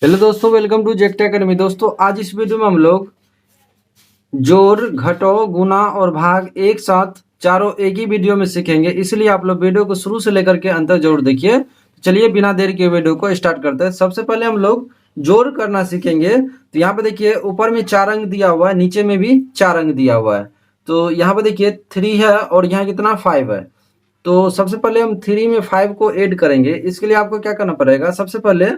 Hello दोस्तों, welcome to जेक्ट academy. दोस्तों आज इस वीडियो में हम लोग जोड़, घटाओ, गुना और भाग एक साथ चारों एक ही वीडियो में सीखेंगे, इसलिए आप लोग वीडियो को शुरू से लेकर के अंत जरूर देखिए। चलिए बिना देर के वीडियो को स्टार्ट करते हैं। सबसे पहले हम लोग जोड़ करना सीखेंगे। तो यहाँ पे देखिए ऊपर में 4 अंक दिया हुआ है, नीचे में भी 4 अंक दिया हुआ है। तो यहाँ पे देखिए 3 है और यहाँ कितना 5 है। तो सबसे पहले हम 3 में 5 को ऐड करेंगे। इसके लिए आपको क्या करना पड़ेगा, सबसे पहले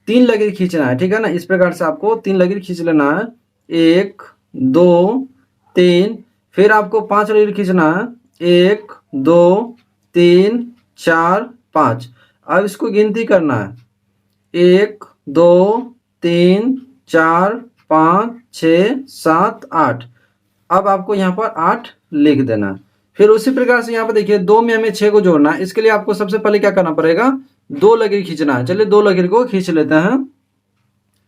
3 लकीर खींचना है, ठीक है ना। इस प्रकार से आपको 3 लकीर खींच लेना है, 1 2 3। फिर आपको 5 लकीर खींचना है, 1 2 3 4 5। अब इसको गिनती करना है, 1 2 3 4 5 6 7 8। अब आपको यहाँ पर 8 लिख देना है। फिर उसी प्रकार से यहाँ पर देखिए 2 में हमें 6 को जोड़ना है। इसके लिए आपको सबसे पहले क्या करना पड़ेगा, 2 लकीर खींचना है। चलिए 2 लकीर को खींच लेते हैं,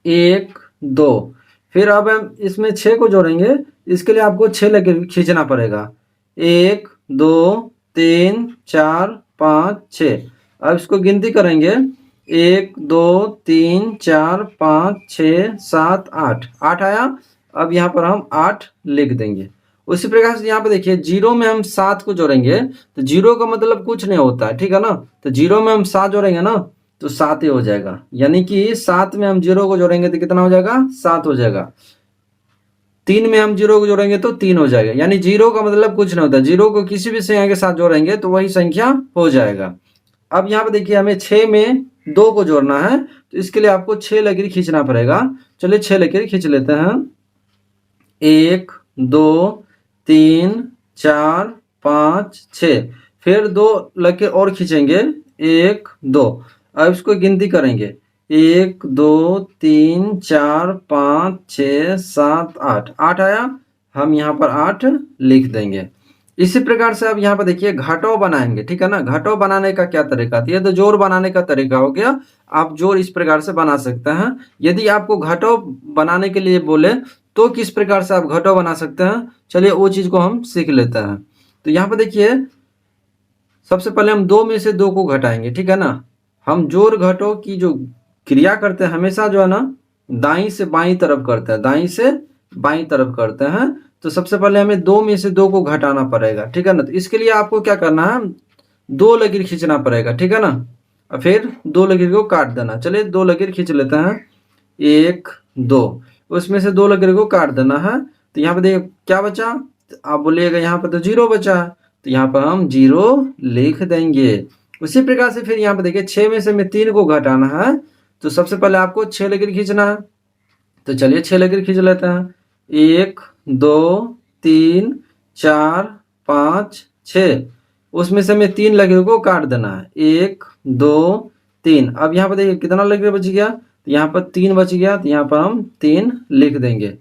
1 2। फिर अब हम इसमें 6 को जोड़ेंगे। इसके लिए आपको 6 लकीर खींचना पड़ेगा, 1 2 3 4 5 6। अब इसको गिनती करेंगे, 1 2 3 4 5 6 7 8। 8 आया। अब यहाँ पर हम 8 लिख देंगे। उसी प्रकार से यहाँ पे देखिए 0 में हम 7 को जोड़ेंगे। तो 0 का मतलब कुछ नहीं होता है, ठीक है ना। तो 0 में हम 7 जोड़ेंगे ना, तो 7 ही हो जाएगा। यानी कि 7 में हम 0 को जोड़ेंगे तो कितना हो जाएगा, 7 हो जाएगा। 3 में हम 0 को जोड़ेंगे तो 3 हो जाएगा। यानी 0 का मतलब कुछ नहीं होता, 0 को किसी भी संख्या के साथ जोड़ेंगे तो वही संख्या हो जाएगा। अब यहाँ पे देखिए हमें 6 में 2 को जोड़ना है। तो इसके लिए आपको 6 लकीर खींचना पड़ेगा। चलिए 6 लकीर खींच लेते हैं, 1 2 3 4 5 6। फिर 2 लकीर और खींचेंगे, 1 2। अब इसको गिनती करेंगे, 1 2 3 4 5 6 7 8। 8 आया। हम यहाँ पर 8 लिख देंगे। इसी प्रकार से अब यहाँ पर देखिए घटाव बनाएंगे, ठीक है ना। घटाव बनाने का क्या तरीका था, ये तो जोड़ बनाने का तरीका हो गया। आप जोड़ इस प्रकार से बना सकते हैं। यदि आपको घटाव बनाने के लिए बोले तो किस प्रकार से आप घटाव बना सकते हैं, चलिए वो चीज को हम सीख लेते हैं। तो यहाँ पर देखिए सबसे पहले हम 2 में से 2 को घटाएंगे, ठीक है ना। हम जोड़ घटाव की जो क्रिया करते हैं हमेशा जो है ना दाई से बाई तरफ करते हैं, दाई से बाई तरफ करते हैं। तो सबसे पहले हमें 2 में से 2 को घटाना पड़ेगा, ठीक है ना। तो इसके लिए आपको क्या करना है, 2 लकीर खींचना पड़ेगा, ठीक है ना। और फिर 2 लकीर को काट देना। चलिए 2 लकीर खींच लेते हैं, 1 2। उसमें से 2 लकीर को काट देना है। तो यहाँ पे देखिए क्या बचा, आप बोलिएगा यहाँ पर तो 0 बचा है। तो यहाँ पर हम 0 लिख देंगे। उसी प्रकार से फिर यहाँ पे देखिए 6 में से हमें 3 को घटाना है। तो सबसे पहले आपको 6 लकीर खींचना है। तो चलिए 6 लकीर खींच लेते हैं, 1 2 3 4 5 6। उसमें से हमें 3 लकीर को काट देना है, 1 2 3। अब यहाँ पर देखिए कितना लकीर बच गया, तो यहाँ पर 3 बच गया। तो यहाँ पर हम 3 लिख देंगे।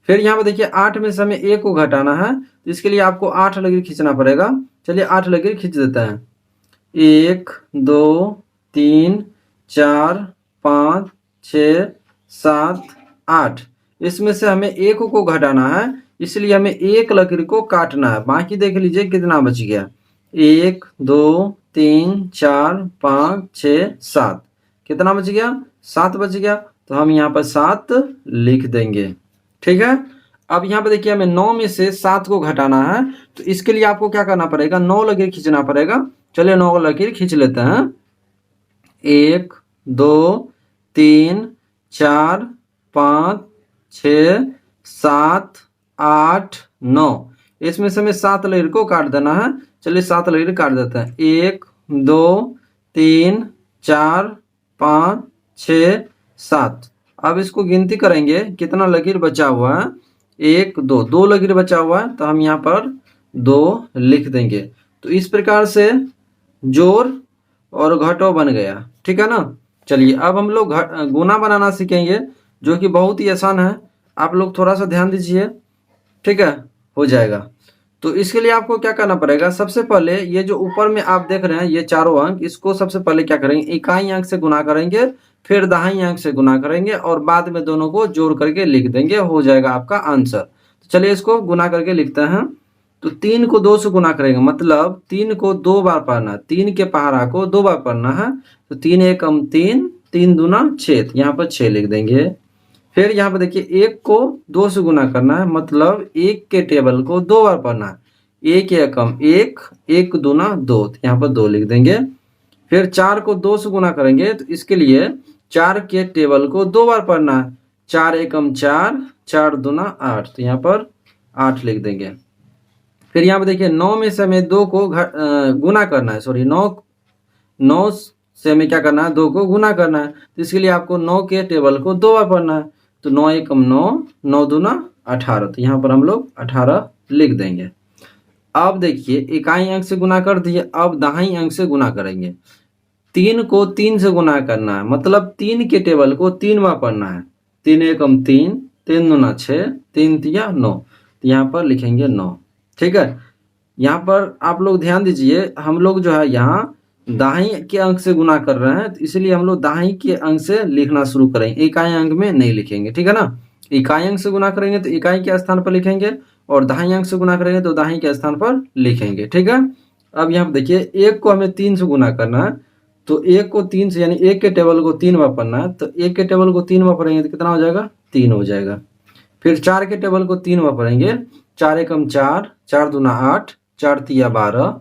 फिर यहाँ पर देखिए 8 में से हमें 1 को घटाना है। तो इसके लिए आपको 8 लकीर खींचना पड़ेगा। चलिए 8 लकीर खींच देते हैं, 1 2 3 4 5 6 7 8। इसमें से हमें 1 को घटाना है, इसलिए हमें 1 लकीर को काटना है। बाकी देख लीजिए कितना बच गया, 1 2 3 4 5 6 7। कितना बच गया, 7 बच गया। तो हम यहाँ पर 7 लिख देंगे, ठीक है। अब यहाँ पे देखिए हमें 9 में से 7 को घटाना है। तो इसके लिए आपको क्या करना पड़ेगा, 9 लकीर खींचना पड़ेगा। चलिए 9 लकीर खींच लेते हैं, 1 2 3 4 5 6 7 8 9। इसमें से हमें 7 लकीर को काट देना है। चलिए 7 लकीर काट देते हैं, 1 2 3 4 5 6 7। अब इसको गिनती करेंगे कितना लकीर बचा हुआ है, 1 2। 2 लकीर बचा हुआ है तो हम यहाँ पर 2 लिख देंगे। तो इस प्रकार से जोड़ और घटाव बन गया, ठीक है ना। चलिए अब हम लोग गुना बनाना सीखेंगे, जो कि बहुत ही आसान है। आप लोग थोड़ा सा ध्यान दीजिए, ठीक है, हो जाएगा। तो इसके लिए आपको क्या करना पड़ेगा, सबसे पहले ये जो ऊपर में आप देख रहे हैं ये चारों अंक, इसको सबसे पहले क्या करेंगे, इकाई अंक से गुना करेंगे, फिर दहाई अंक से गुना करेंगे और बाद में दोनों को जोड़ करके लिख देंगे, हो जाएगा आपका आंसर। तो चलिए इसको गुना करके लिखते हैं। तो 3 को 2 से गुना करेंगे, मतलब 3 को 2 बार पढ़ना है, 3 के पहाड़ा को 2 बार पढ़ना है। तो 3 एकम 3 3 दूना 6, तो यहाँ पर 6 लिख देंगे। फिर यहाँ पर देखिए 1 को 2 से गुना करना है, मतलब 1 के टेबल को 2 बार पढ़ना है। 1 एकम 1, 1 दूना 2, तो यहाँ पर 2 लिख देंगे। फिर 4 को 2 से गुना करेंगे, तो इसके लिए 4 के टेबल को 2 बार पढ़ना है। 4 एकम 4, 4 दूना 8, तो यहाँ पर 8 लिख देंगे। फिर यहाँ पर देखिए 9 में से हमें 2 को गुना करना है, सॉरी 9 से हमें क्या करना है, 2 को गुना करना है। तो इसके लिए आपको 9 के टेबल को 2 बार पढ़ना है। तो 9 एकम 9, 9 दूना 18, तो यहाँ पर हम लोग 18 लिख देंगे। अब देखिए इकाई अंक से गुना कर दिए, अब दहाई अंक से गुना करेंगे। 3 को 3 से गुना करना है, मतलब 3 के टेबल को 3 बार पढ़ना है। 3 एकम 3, 3 दूना 6, 3 तिया 9, तो यहाँ पर लिखेंगे 9। ठीक है, यहाँ पर आप लोग ध्यान दीजिए, हम लोग जो है यहाँ दाहिने के अंक से गुना कर रहे हैं, तो इसलिए हम लोग दाहिने के अंक से लिखना शुरू करेंगे, इकाई अंक में नहीं लिखेंगे। ठीक है ना, इकाई अंक से गुना करेंगे तो इकाई के स्थान पर लिखेंगे, और दाहिने अंक से गुना करेंगे तो दाहिने के स्थान पर लिखेंगे। ठीक है, अब यहाँ पर देखिए 1 को हमें 3 से गुना करना है, तो 1 को 3 से यानी 1 के टेबल को 3 बार पढ़ना है। तो 1 के टेबल को 3 बार पढ़ेंगे तो कितना हो जाएगा, 3 हो जाएगा। फिर 4 के टेबल को 3 बार पढ़ेंगे, 4 एकम 4, 4 दूना 8, 4 तिया 12।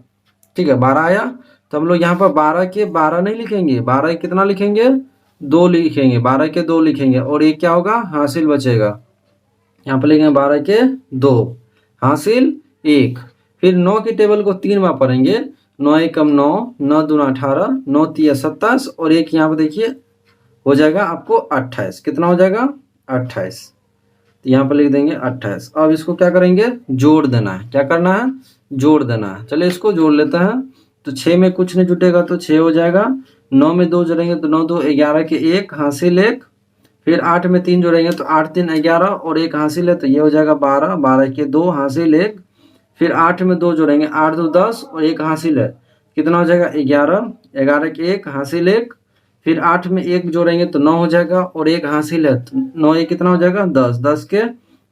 ठीक है, 12 आया, तो हम लोग यहाँ पर 12 के 12 नहीं लिखेंगे, 12 के कितना लिखेंगे, 2 लिखेंगे। 12 के 2 लिखेंगे, और ये क्या होगा, हासिल बचेगा। यहाँ पर लिखेंगे 12 के 2, हासिल 1। फिर 9 के टेबल को 3 बार पढ़ेंगे, 9 एकम 9, 9 दूना 18, 9 तिया 27, और एक यहाँ पर देखिए हो जाएगा आपको 28। कितना हो जाएगा, 28, तो यहाँ पर लिख देंगे 28। अब इसको क्या करेंगे, जोड़ देना है। क्या करना है, जोड़ देना है। चलिए इसको जोड़ लेते हैं। तो 6 में कुछ नहीं जुटेगा तो 6 हो जाएगा। 9 में 2 जोड़ेंगे तो 9 2 11 के 1, हासिल 1। फिर 8 में 3 जोड़ेंगे तो 8 3 11, और 1 हासिल है, तो ये हो जाएगा 12, 12 के 2, हासिल 1। फिर 8 में 2 जोड़ेंगे, 8 2 10, और 1 हासिल है, कितना हो जाएगा 11, 11 के 1, हासिल 1। फिर 8 में 1 जोड़ेंगे तो 9 हो जाएगा, और 1 हासिल है, तो 9 1 कितना हो जाएगा 10, 10 के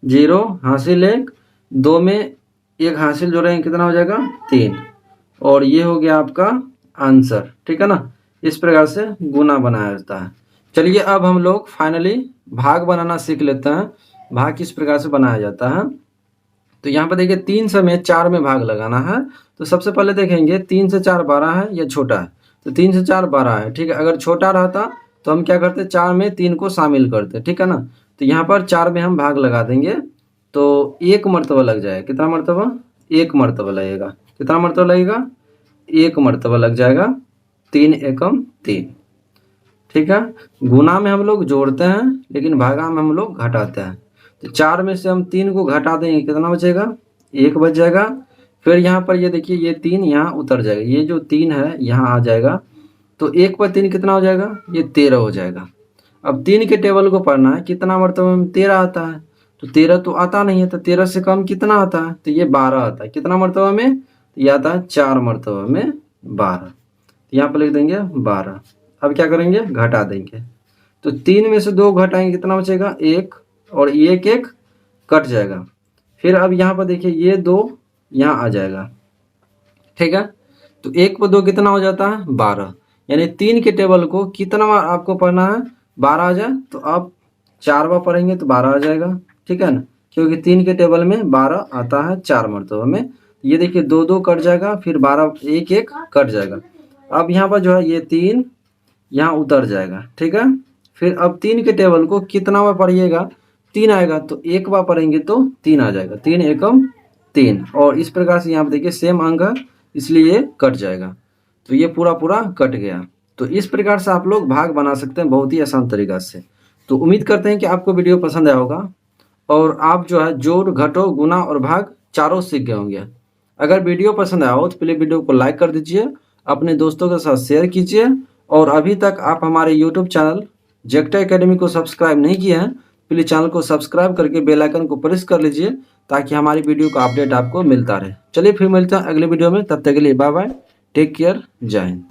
0, हासिल 1। 2 में 1 हासिल जोड़ेंगे कितना हो जाएगा 3, और ये हो गया आपका आंसर। ठीक है ना, इस प्रकार से गुना बनाया जाता है। चलिए अब हम लोग फाइनली भाग बनाना सीख लेते हैं। भाग किस प्रकार से बनाया जाता है, तो यहाँ पर देखिए 3 से हमें 4 में भाग लगाना है। तो सबसे पहले देखेंगे 3 से 4 12 है या छोटा है, तो 3 से 4 12 है। ठीक है, अगर छोटा रहता तो हम क्या करते, 4 में 3 को शामिल करते। ठीक है ना, तो यहाँ पर 4 में हम भाग लगा देंगे, तो 1 मरतबा लग जाएगा। कितना मरतबा, 1 मरतबा लगेगा। कितना मरतबा लगेगा, 1 मरतबा लग जाएगा। 3 एकम 3। ठीक है, गुना में हम लोग जोड़ते हैं, लेकिन भागा में हम लोग घटाते हैं। तो 4 में से हम 3 को घटा देंगे, कितना बचेगा, 1 बच जाएगा। फिर यहाँ पर ये देखिए ये 3 यहाँ उतर जाएगा, ये जो 3 है यहाँ आ जाएगा, तो 1 पर 3 कितना हो जाएगा, ये 13 हो जाएगा। अब 3 के टेबल को पढ़ना है, कितना मरतबा में 13 आता है, तो 13 तो आता नहीं है, तो 13 से कम कितना आता है, तो ये 12 आता है। कितना मरतबा में, तो ये आता है 4 मरतबा में 12, तो यहाँ पर लिख देंगे 12। अब क्या करेंगे, घटा देंगे, तो 3 में से 2 घटाएंगे, कितना बचेगा 1, और 1 1 कट जाएगा। फिर अब यहाँ पर देखिए ये 2 यहाँ आ जाएगा। ठीक है, तो 1 पर 2 कितना हो जाता है 12, यानी 3 के टेबल को कितना बार आपको पढ़ना है, 12 आ जाए, तो आप 4 बार पढ़ेंगे तो 12 आ जाएगा। ठीक है ना, क्योंकि 3 के टेबल में 12 आता है 4 मरतबा में। ये देखिए 2 2 कट जाएगा, फिर 12 1 1 कट जाएगा। अब यहाँ पर जो है ये 3 यहाँ उतर जाएगा। ठीक है, फिर अब 3 के टेबल को कितना बार पढ़िएगा, 3 आएगा, तो 1 बार पढ़ेंगे तो 3 आ जाएगा। 3 एकम 3, और इस प्रकार से यहाँ पर देखिए सेम अंक है, इसलिए ये कट जाएगा, तो ये पूरा पूरा कट गया। तो इस प्रकार से आप लोग भाग बना सकते हैं बहुत ही आसान तरीका से। तो उम्मीद करते हैं कि आपको वीडियो पसंद आया होगा, और आप जो है जोड़ घटो गुना और भाग चारों सीख गए होंगे। अगर वीडियो पसंद आया हो तो प्लीज़ वीडियो को लाइक कर दीजिए, अपने दोस्तों के साथ शेयर कीजिए, और अभी तक आप हमारे यूट्यूब चैनल जेक्टा एकेडमी को सब्सक्राइब नहीं किए हैं, प्लीज़ चैनल को सब्सक्राइब करके बेल आइकन को प्रेस कर लीजिए, ताकि हमारी वीडियो का अपडेट आपको मिलता रहे। चलिए फिर मिलते हैं अगले वीडियो में, तब तक के लिए बाय बाय, टेक केयर, जय हिंद।